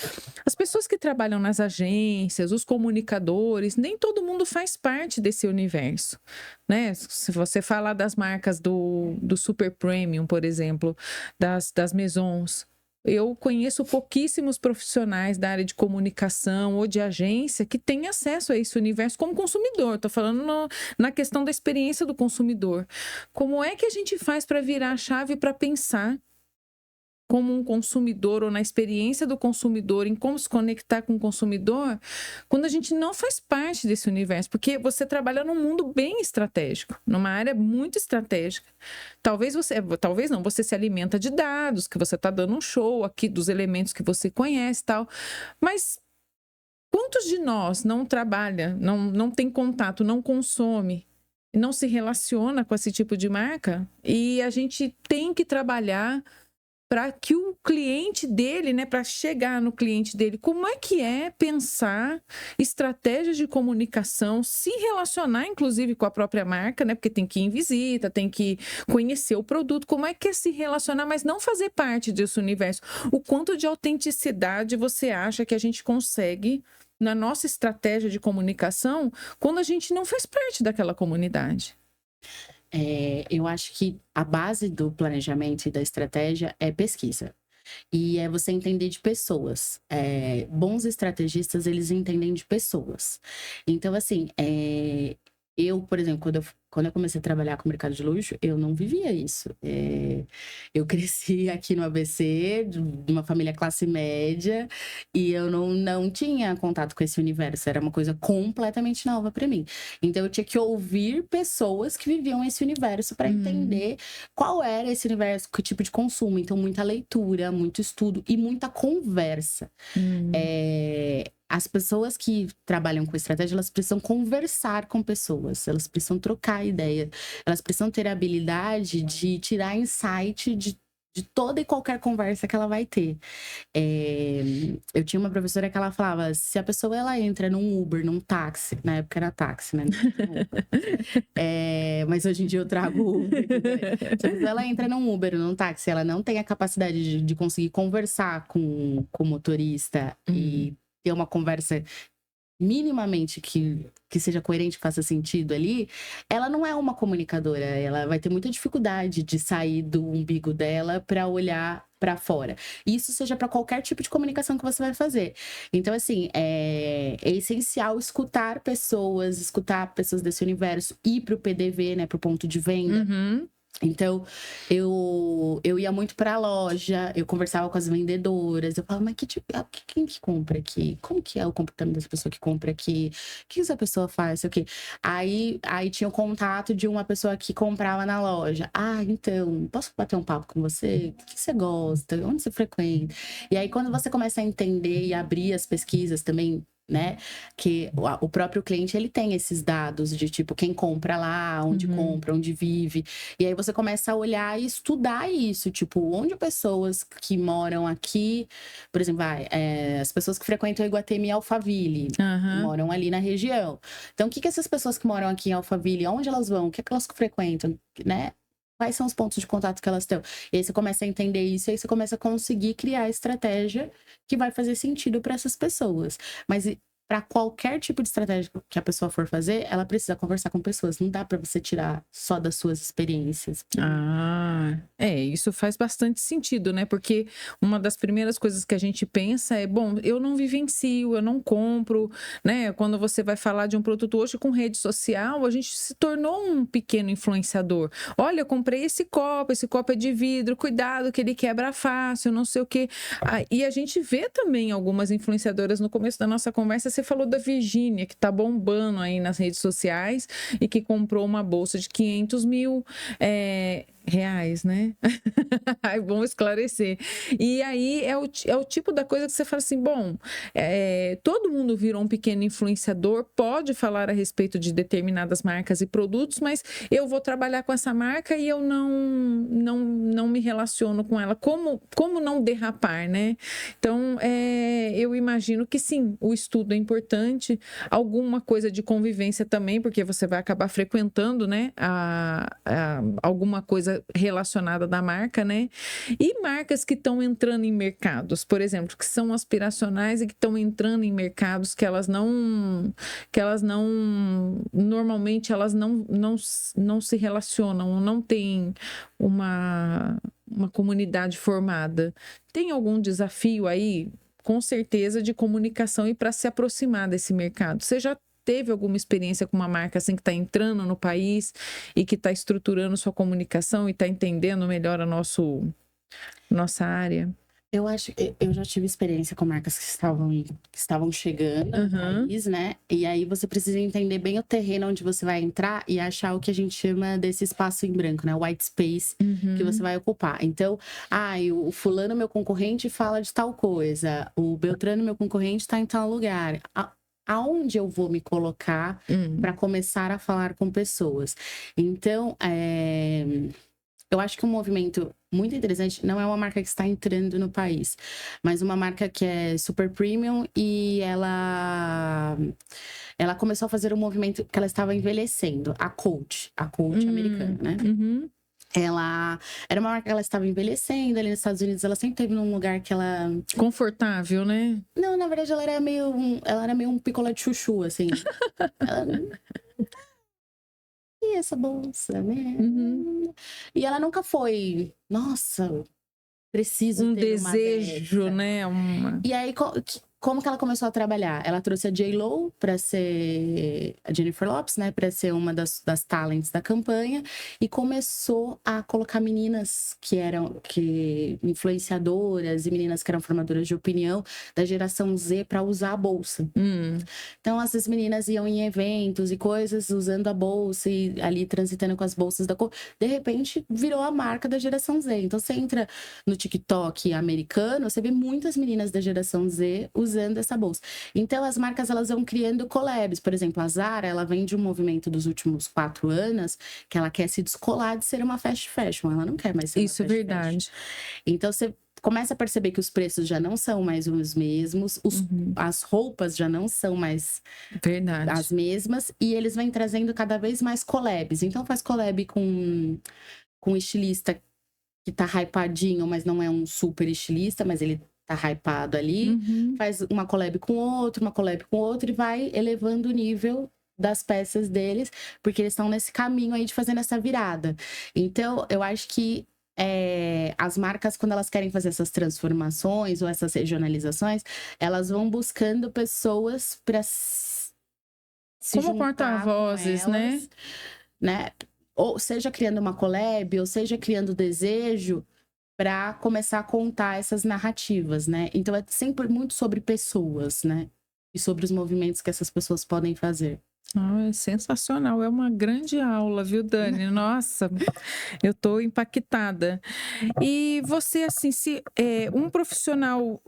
S1: As pessoas que trabalham nas agências, os comunicadores, nem todo mundo faz parte desse universo, né? Se você falar das marcas do Super Premium, por exemplo, das Maisons, Eu conheço pouquíssimos profissionais da área de comunicação ou de agência que têm acesso a esse universo como consumidor. Estou falando na questão da experiência do consumidor. Como é que a gente faz para virar a chave para pensar como um consumidor ou na experiência do consumidor, em como se conectar com o consumidor, quando a gente não faz parte desse universo? Porque você trabalha num mundo bem estratégico, numa área muito estratégica. Talvez não, você se alimenta de dados, que você está dando um show aqui dos elementos que você conhece e tal, mas quantos de nós não trabalha, não tem contato, não consome, não se relaciona com esse tipo de marca? E a gente tem que trabalhar para que o cliente dele, né, para chegar no cliente dele, como é que é pensar estratégias de comunicação, se relacionar inclusive com a própria marca, né, porque tem que ir em visita, tem que conhecer o produto, como é que é se relacionar, mas não fazer parte desse universo. O quanto de autenticidade você acha que a gente consegue na nossa estratégia de comunicação quando a gente não faz parte daquela comunidade?
S2: Eu acho que a base do planejamento e da estratégia é pesquisa. E é você entender de pessoas. Bons estrategistas, eles entendem de pessoas. Então, assim, eu, por exemplo, quando eu comecei a trabalhar com o mercado de luxo, eu não vivia isso. Eu cresci aqui no ABC, de uma família classe média, e eu não tinha contato com esse universo. Era uma coisa completamente nova para mim. Então, eu tinha que ouvir pessoas que viviam esse universo para entender qual era esse universo, que tipo de consumo. Então, muita leitura, muito estudo e muita conversa. As pessoas que trabalham com estratégia, elas precisam conversar com pessoas, elas precisam trocar ideia, elas precisam ter a habilidade de tirar insight de toda e qualquer conversa que ela vai ter. Eu tinha uma professora que ela falava, se a pessoa ela entra num Uber, num táxi, na época era táxi, né? Mas hoje em dia eu trago Uber. Se a pessoa ela entra num Uber, num táxi, ela não tem a capacidade de conseguir conversar com o motorista e ter uma conversa minimamente que seja coerente, que faça sentido ali, ela não é uma comunicadora. Ela vai ter muita dificuldade de sair do umbigo dela para olhar para fora. Isso seja para qualquer tipo de comunicação que você vai fazer. Então, assim, é essencial escutar pessoas desse universo, ir para o PDV, né, para o ponto de venda. Então, eu ia muito pra loja, eu conversava com as vendedoras, eu falava, mas quem que compra aqui? Como que é o comportamento dessa pessoa que compra aqui? O que essa pessoa faz? Sei o quê. Aí tinha o contato de uma pessoa que comprava na loja. Então, posso bater um papo com você? O que você gosta? Onde você frequenta? E aí, quando você começa a entender e abrir as pesquisas também, né? Que o próprio cliente, ele tem esses dados de tipo, quem compra lá, onde compra, onde vive. E aí você começa a olhar e estudar isso, tipo, onde pessoas que moram aqui, por exemplo, as pessoas que frequentam Iguatemi e Alphaville, moram ali na região. Então, o que essas pessoas que moram aqui em Alphaville, onde elas vão? O que é que elas frequentam, né? Quais são os pontos de contato que elas têm? E aí você começa a entender isso, e aí você começa a conseguir criar estratégia que vai fazer sentido para essas pessoas. Mas para qualquer tipo de estratégia que a pessoa for fazer, ela precisa conversar com pessoas. Não dá para você tirar só das suas experiências.
S1: Isso faz bastante sentido, né? Porque uma das primeiras coisas que a gente pensa é, bom, eu não vivencio, eu não compro, né? Quando você vai falar de um produto hoje com rede social, a gente se tornou um pequeno influenciador. Olha, eu comprei esse copo é de vidro, cuidado que ele quebra fácil, não sei o quê. E a gente vê também algumas influenciadoras no começo da nossa conversa. Você falou da Virgínia, que tá bombando aí nas redes sociais e que comprou uma bolsa de 500 mil reais, né? É bom esclarecer. E aí é o tipo da coisa que você fala assim, bom, todo mundo virou um pequeno influenciador, pode falar a respeito de determinadas marcas e produtos, mas eu vou trabalhar com essa marca e eu não me relaciono com ela. Como não derrapar, né? Então, eu imagino que sim, o estudo é importante, alguma coisa de convivência também, porque você vai acabar frequentando, né, alguma coisa relacionada da marca, né? E marcas que estão entrando em mercados, por exemplo, que são aspiracionais e que estão entrando em mercados que elas não normalmente elas não se relacionam, não têm uma comunidade formada. Tem algum desafio aí, com certeza, de comunicação e para se aproximar desse mercado? Você já teve alguma experiência com uma marca assim que está entrando no país e que está estruturando sua comunicação e está entendendo melhor a nossa área?
S2: Eu acho que eu já tive experiência com marcas que estavam chegando no
S1: Aham.
S2: país, né? E aí você precisa entender bem o terreno onde você vai entrar e achar o que a gente chama desse espaço em branco, né? O white space que você
S1: Uhum.
S2: vai ocupar. Então, o fulano, meu concorrente, fala de tal coisa. O Beltrano, meu concorrente, está em tal lugar. Aonde eu vou me colocar para começar a falar com pessoas? Então, eu acho que um movimento muito interessante, não é uma marca que está entrando no país, mas uma marca que é super premium e ela começou a fazer um movimento que ela estava envelhecendo, a Coach americana, né?
S1: Uhum.
S2: Ela era uma marca que ela estava envelhecendo ali nos Estados Unidos, ela sempre teve num lugar que ela...
S1: Confortável, né?
S2: Não, na verdade ela era meio um picolé de chuchu, assim. Ela... E essa bolsa, né?
S1: Uhum.
S2: E ela nunca foi, nossa, preciso
S1: Um
S2: ter uma
S1: desejo,
S2: dessa.
S1: né?
S2: E aí, como que ela começou a trabalhar? Ela trouxe a J.Lo para ser a Jennifer Lopez, né? Para ser uma das talents da campanha. E começou a colocar meninas que influenciadoras e meninas que eram formadoras de opinião da geração Z para usar a bolsa. Então, essas meninas iam em eventos e coisas usando a bolsa e ali transitando com as bolsas da cor. De repente, virou a marca da geração Z. Então, você entra no TikTok americano, você vê muitas meninas da geração Z usando essa bolsa. Então, as marcas, elas vão criando collabs. Por exemplo, a Zara, ela vem de um movimento dos últimos 4 anos que ela quer se descolar de ser uma fast fashion. Ela não quer mais ser uma
S1: Isso é
S2: fast
S1: verdade.
S2: fashion. Então, você começa a perceber que os preços já não são mais os mesmos, as roupas já não são mais
S1: Verdade.
S2: as mesmas, e eles vêm trazendo cada vez mais collabs. Então, faz collab com um estilista que tá hypadinho, mas não é um super estilista, mas ele tá hypado ali. Faz uma collab com outro, e vai elevando o nível das peças deles, porque eles estão nesse caminho aí de fazendo essa virada. Então, eu acho que as marcas, quando elas querem fazer essas transformações ou essas regionalizações, elas vão buscando pessoas para se
S1: Como
S2: juntar com
S1: porta-vozes, né?
S2: né? Ou seja, criando uma collab, ou seja, criando desejo para começar a contar essas narrativas, né? Então é sempre muito sobre pessoas, né? E sobre os movimentos que essas pessoas podem fazer.
S1: É sensacional, é uma grande aula, viu, Dani? Nossa, eu tô impactada. E você, assim, se um profissional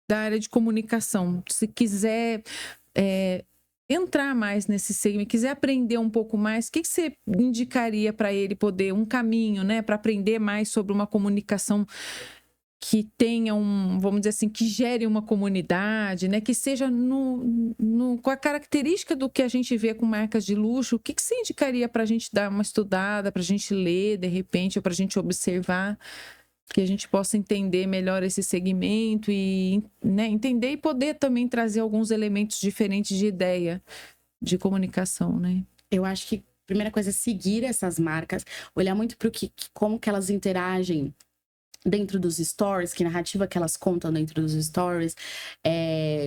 S1: da área de comunicação, se quiser entrar mais nesse segmento, quiser aprender um pouco mais, o que você indicaria para ele poder, um caminho, né, para aprender mais sobre uma comunicação que tenha vamos dizer assim, que gere uma comunidade, né? Que seja com a característica do que a gente vê com marcas de luxo, o que você indicaria para a gente dar uma estudada, para a gente ler, de repente, ou para a gente observar, que a gente possa entender melhor esse segmento e, né, entender e poder também trazer alguns elementos diferentes de ideia de comunicação, né?
S2: Eu acho que a primeira coisa é seguir essas marcas, olhar muito para como que elas interagem dentro dos stories, que narrativa que elas contam dentro dos stories,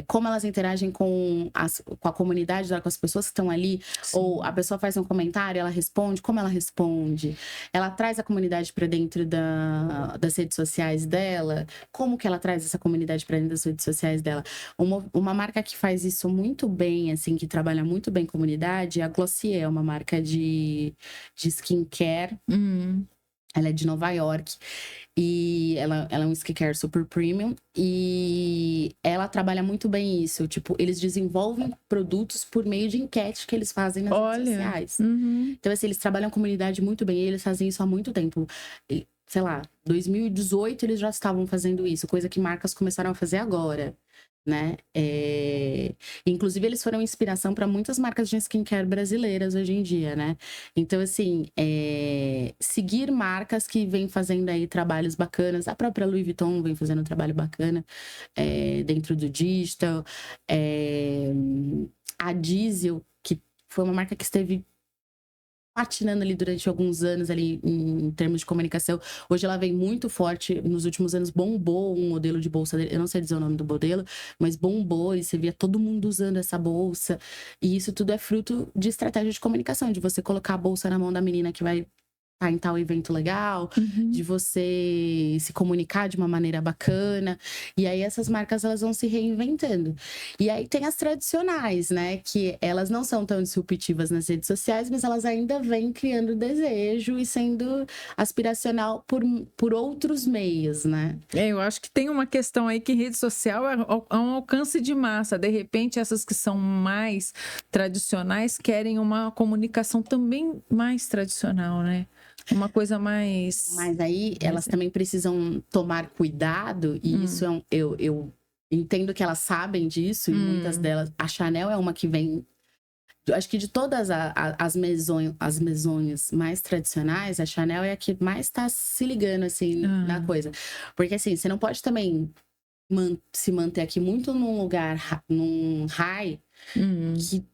S2: como elas interagem com a comunidade, com as pessoas que estão ali. Sim. Ou a pessoa faz um comentário, ela responde, como ela responde, ela traz a comunidade para dentro das redes sociais dela, como que ela traz essa comunidade para dentro das redes sociais dela. Uma marca que faz isso muito bem, assim, que trabalha muito bem comunidade, é a Glossier, uma marca de skincare. Ela é de Nova York e ela é um skincare super premium e ela trabalha muito bem isso. Tipo, eles desenvolvem produtos por meio de enquete que eles fazem nas redes sociais. Então, assim, eles trabalham a comunidade muito bem e eles fazem isso há muito tempo. Sei lá, 2018 eles já estavam fazendo isso, coisa que marcas começaram a fazer agora, né? Inclusive, eles foram inspiração para muitas marcas de skincare brasileiras hoje em dia, né? Então, assim, seguir marcas que vêm fazendo aí trabalhos bacanas. A própria Louis Vuitton vem fazendo um trabalho bacana dentro do digital. A Diesel, que foi uma marca que esteve patinando ali durante alguns anos ali em termos de comunicação. Hoje ela vem muito forte. Nos últimos anos bombou um modelo de bolsa dele. Eu não sei dizer o nome do modelo, mas bombou e você via todo mundo usando essa bolsa. E isso tudo é fruto de estratégia de comunicação, de você colocar a bolsa na mão da menina que vai estar em tal evento legal, de você se comunicar de uma maneira bacana. E aí essas marcas, elas vão se reinventando. E aí tem as tradicionais, né? Que elas não são tão disruptivas nas redes sociais, mas elas ainda vêm criando desejo e sendo aspiracional por outros meios, né?
S1: Eu acho que tem uma questão aí que rede social é um alcance de massa. De repente, essas que são mais tradicionais querem uma comunicação também mais tradicional, né? Uma coisa mais...
S2: Mas aí elas também precisam tomar cuidado, e isso eu entendo que elas sabem disso, e muitas delas. A Chanel é uma que vem. Eu acho que de todas as mesões mais tradicionais, a Chanel é a que mais tá se ligando, assim, na coisa. Porque, assim, você não pode também se manter aqui muito num lugar, num high, que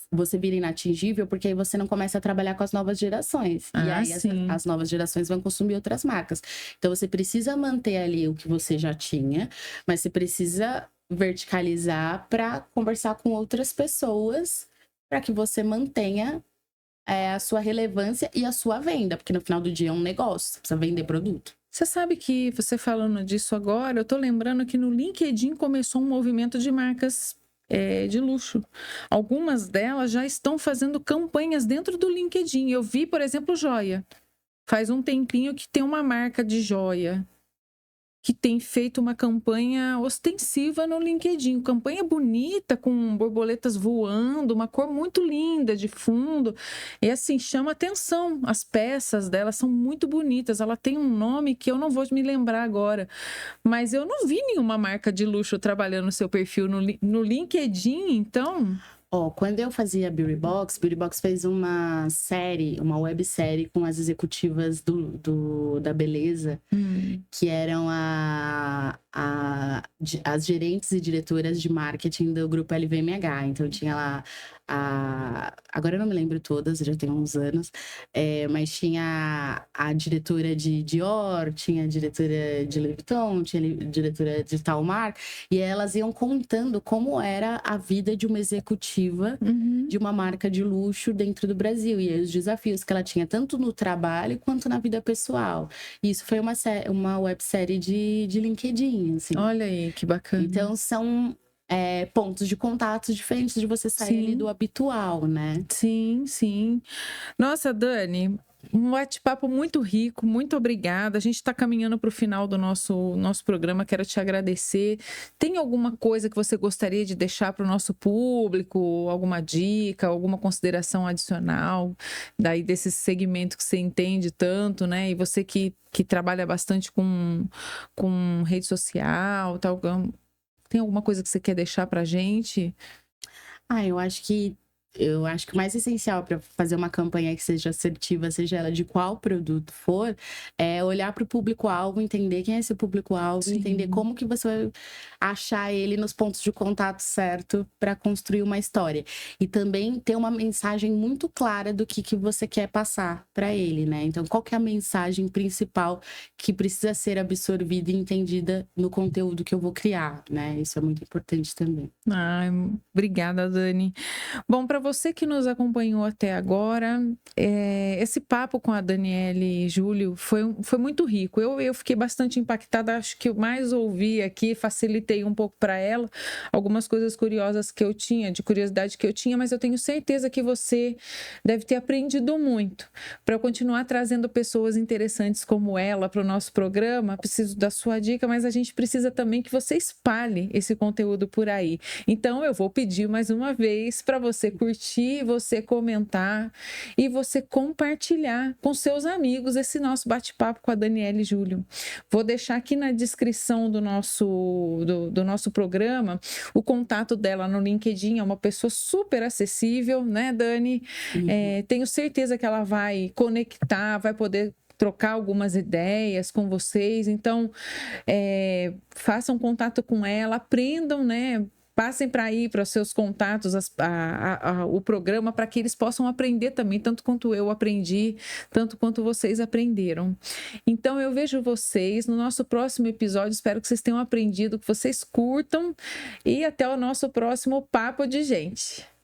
S2: você vira inatingível, porque aí você não começa a trabalhar com as novas gerações. E aí as novas gerações vão consumir outras marcas. Então você precisa manter ali o que você já tinha, mas você precisa verticalizar para conversar com outras pessoas, para que você mantenha a sua relevância e a sua venda, porque no final do dia é um negócio, você precisa vender produto.
S1: Você sabe que, você falando disso agora, eu tô lembrando que no LinkedIn começou um movimento de marcas de luxo. Algumas delas já estão fazendo campanhas dentro do LinkedIn. Eu vi, por exemplo, joia. Faz um tempinho que tem uma marca de joia que tem feito uma campanha ostensiva no LinkedIn. Campanha bonita, com borboletas voando, uma cor muito linda de fundo. E assim, chama atenção. As peças dela são muito bonitas. Ela tem um nome que eu não vou me lembrar agora. Mas eu não vi nenhuma marca de luxo trabalhando no seu perfil no LinkedIn, então...
S2: Quando eu fazia Beauty Box fez uma websérie com as executivas da beleza, que eram as gerentes e diretoras de marketing do grupo LVMH. Então tinha lá agora eu não me lembro todas, já tem uns anos, mas tinha a diretora de Dior, tinha a diretora de Louis Vuitton, tinha a diretora de tal marca, e elas iam contando como era a vida de uma executiva de uma marca de luxo dentro do Brasil, e aí os desafios que ela tinha tanto no trabalho quanto na vida pessoal. E isso foi uma websérie de LinkedIn, assim.
S1: Olha aí, que bacana.
S2: Então são pontos de contato diferentes de você sair ali do habitual, né?
S1: Sim, sim. Nossa, Dani, um bate-papo muito rico, muito obrigada. A gente está caminhando para o final do nosso programa, quero te agradecer. Tem alguma coisa que você gostaria de deixar para o nosso público? Alguma dica, alguma consideração adicional daí desse segmento que você entende tanto, né? E você que trabalha bastante com rede social, tal, tem alguma coisa que você quer deixar para a gente?
S2: Eu acho que o mais essencial para fazer uma campanha que seja assertiva, seja ela de qual produto for, é olhar para o público-alvo, entender quem é esse público-alvo, entender como que você vai achar ele nos pontos de contato certo para construir uma história. E também ter uma mensagem muito clara do que você quer passar para ele, né? Então, qual que é a mensagem principal que precisa ser absorvida e entendida no conteúdo que eu vou criar, né? Isso é muito importante também.
S1: Obrigada, Dani. Bom, para você que nos acompanhou até agora, esse papo com a Daniele Júlio foi muito rico. Eu fiquei bastante impactada, acho que eu mais ouvi aqui, facilitei um pouco para ela, algumas coisas curiosas que eu tinha, de curiosidade que eu tinha, mas eu tenho certeza que você deve ter aprendido muito. Para eu continuar trazendo pessoas interessantes como ela para o nosso programa, preciso da sua dica, mas a gente precisa também que você espalhe esse conteúdo por aí. Então, eu vou pedir mais uma vez para você curtir, você comentar e você compartilhar com seus amigos esse nosso bate-papo com a Daniele Júlio. Vou deixar aqui na descrição do nosso programa o contato dela no LinkedIn. É uma pessoa super acessível, né, Dani? Tenho certeza que ela vai conectar, vai poder trocar algumas ideias com vocês. Então, façam contato com ela, aprendam, né? Passem para aí, para os seus contatos, o programa, para que eles possam aprender também, tanto quanto eu aprendi, tanto quanto vocês aprenderam. Então, eu vejo vocês no nosso próximo episódio. Espero que vocês tenham aprendido, que vocês curtam. E até o nosso próximo Papo de Gente.